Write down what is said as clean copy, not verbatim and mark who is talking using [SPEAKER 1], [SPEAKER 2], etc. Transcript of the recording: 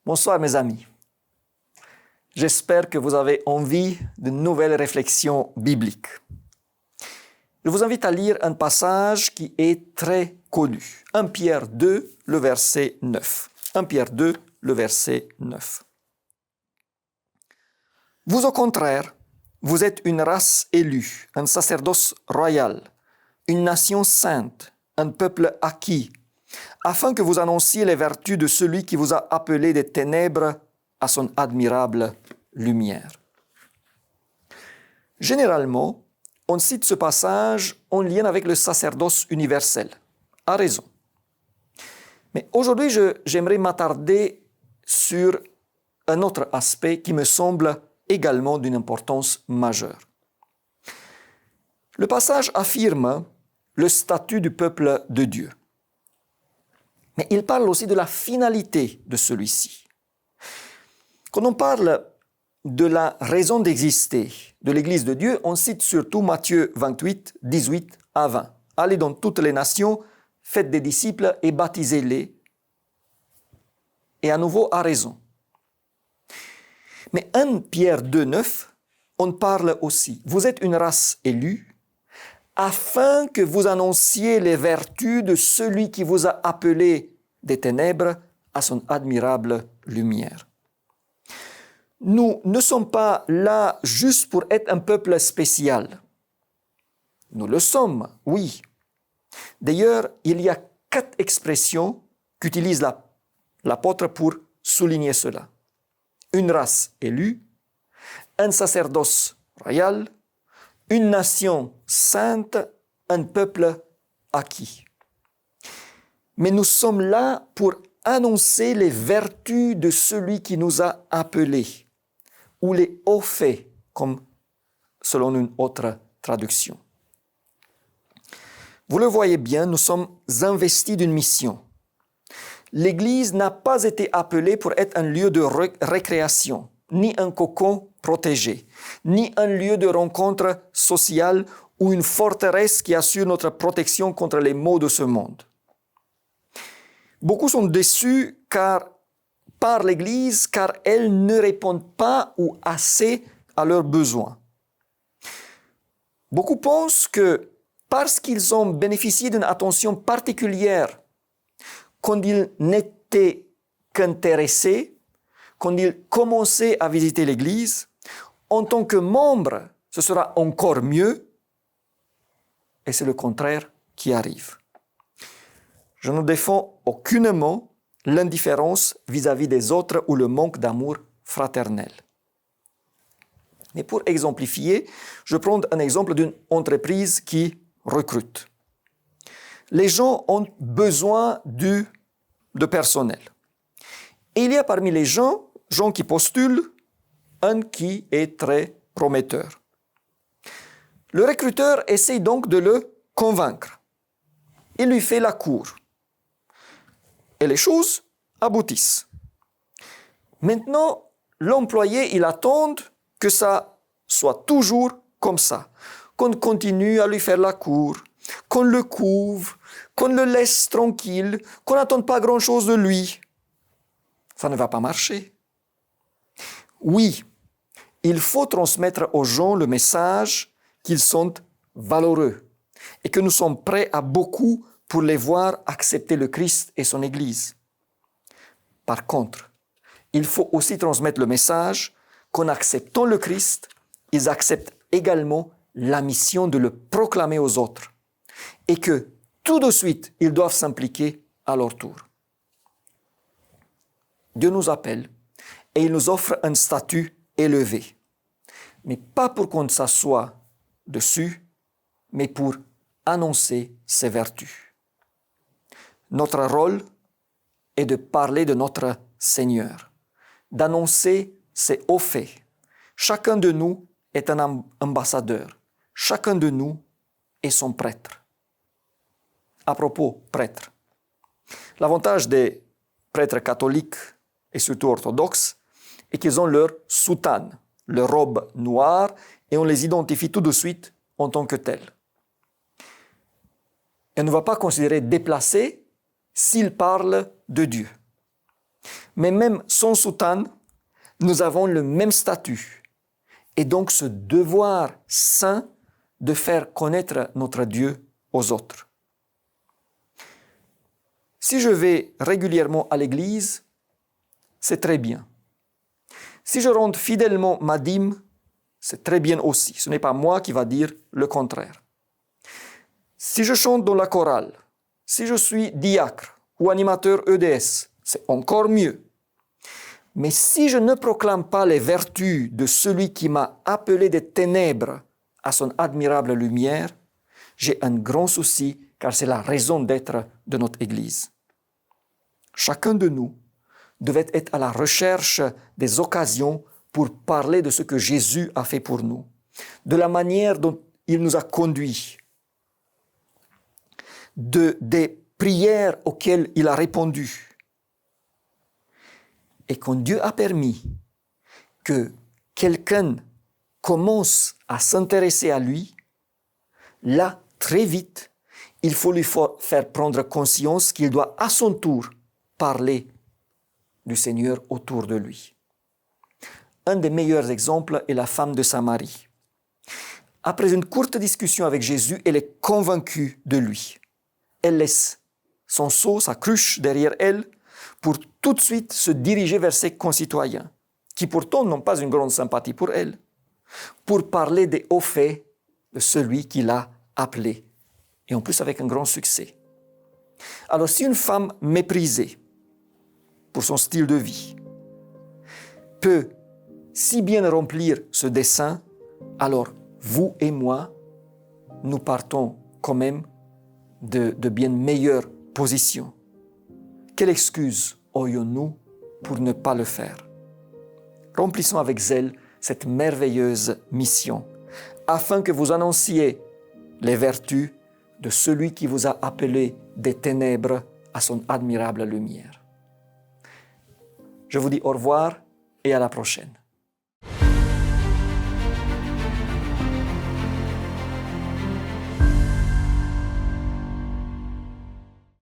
[SPEAKER 1] Bonsoir mes amis. J'espère que vous avez envie de nouvelles réflexions bibliques. Je vous invite à lire un passage qui est très connu. 1 Pierre 2, le verset 9. 1 Pierre 2, le verset 9. Vous au contraire, vous êtes une race élue, un sacerdoce royal, une nation sainte, un peuple acquis, afin que vous annonciez les vertus de celui qui vous a appelé des ténèbres à son admirable lumière. Généralement, on cite ce passage en lien avec le sacerdoce universel, à raison. Mais aujourd'hui, j'aimerais m'attarder sur un autre aspect qui me semble également d'une importance majeure. Le passage affirme le statut du peuple de Dieu. Mais il parle aussi de la finalité de celui-ci. Quand on parle de la raison d'exister de l'Église de Dieu, on cite surtout Matthieu 28, 18 à 20. Allez dans toutes les nations, faites des disciples et baptisez-les. Et à nouveau, à raison. Mais 1 Pierre 2, 9, on parle aussi. Vous êtes une race élue, afin que vous annonciez les vertus de celui qui vous a appelé des ténèbres à son admirable lumière. Nous ne sommes pas là juste pour être un peuple spécial. Nous le sommes, oui. D'ailleurs, il y a 4 expressions qu'utilise l'apôtre pour souligner cela. Une race élue, un sacerdoce royal, une nation sainte, un peuple acquis. Mais nous sommes là pour annoncer les vertus de celui qui nous a appelés, ou les hauts faits, comme selon une autre traduction. Vous le voyez bien, nous sommes investis d'une mission. L'Église n'a pas été appelée pour être un lieu de récréation, ni un cocon protégé, ni un lieu de rencontre sociale ou une forteresse qui assure notre protection contre les maux de ce monde. Beaucoup sont déçus par l'Église car elle ne répond pas ou assez à leurs besoins. Beaucoup pensent que parce qu'ils ont bénéficié d'une attention particulière quand ils n'étaient qu'intéressés, quand ils commençaient à visiter l'Église, en tant que membre, ce sera encore mieux, et c'est le contraire qui arrive. Je ne défends aucunement l'indifférence vis-à-vis des autres ou le manque d'amour fraternel. Mais pour exemplifier, je prends un exemple d'une entreprise qui recrute. Les gens ont besoin de personnel. Et il y a parmi les gens qui postulent, un qui est très prometteur. Le recruteur essaie donc de le convaincre. Il lui fait la cour. Et les choses aboutissent. Maintenant, l'employé, il attend que ça soit toujours comme ça. Qu'on continue à lui faire la cour, qu'on le couvre, qu'on le laisse tranquille, qu'on n'attende pas grand-chose de lui. Ça ne va pas marcher. Oui, il faut transmettre aux gens le message qu'ils sont valeureux et que nous sommes prêts à beaucoup pour les voir accepter le Christ et son Église. Par contre, il faut aussi transmettre le message qu'en acceptant le Christ, ils acceptent également la mission de le proclamer aux autres et que tout de suite, ils doivent s'impliquer à leur tour. Dieu nous appelle et il nous offre un statut élevé, mais pas pour qu'on s'assoie dessus, mais pour annoncer ses vertus. Notre rôle est de parler de notre Seigneur, d'annoncer ses hauts faits. Chacun de nous est un ambassadeur. Chacun de nous est son prêtre. À propos, prêtre. L'avantage des prêtres catholiques et surtout orthodoxes est qu'ils ont leur soutane, leur robe noire, et on les identifie tout de suite en tant que tels. Et on ne va pas considérer déplacés s'ils parlent de Dieu. Mais même sans soutane, nous avons le même statut et donc ce devoir saint de faire connaître notre Dieu aux autres. Si je vais régulièrement à l'église, c'est très bien. Si je rends fidèlement ma dîme, c'est très bien aussi. Ce n'est pas moi qui va dire le contraire. Si je chante dans la chorale, si je suis diacre ou animateur EDS, c'est encore mieux. Mais si je ne proclame pas les vertus de celui qui m'a appelé des ténèbres à son admirable lumière, j'ai un grand souci car c'est la raison d'être de notre Église. Chacun de nous devait être à la recherche des occasions pour parler de ce que Jésus a fait pour nous, de la manière dont il nous a conduits, des prières auxquelles il a répondu. Et quand Dieu a permis que quelqu'un commence à s'intéresser à lui, là, très vite, il faut lui faire prendre conscience qu'il doit à son tour parler du Seigneur autour de lui. Un des meilleurs exemples est la femme de Samarie. Après une courte discussion avec Jésus, elle est convaincue de lui. Elle laisse son seau, sa cruche derrière elle, pour tout de suite se diriger vers ses concitoyens, qui pourtant n'ont pas une grande sympathie pour elle, pour parler des hauts faits de celui qui l'a appelée, et en plus avec un grand succès. Alors si une femme méprisée pour son style de vie peut si bien remplir ce dessein, alors vous et moi, nous partons quand même de bien meilleures positions. Quelle excuse aurions-nous pour ne pas le faire? Remplissons avec zèle cette merveilleuse mission, afin que vous annonciez les vertus de celui qui vous a appelé des ténèbres à son admirable lumière. Je vous dis au revoir et à la prochaine.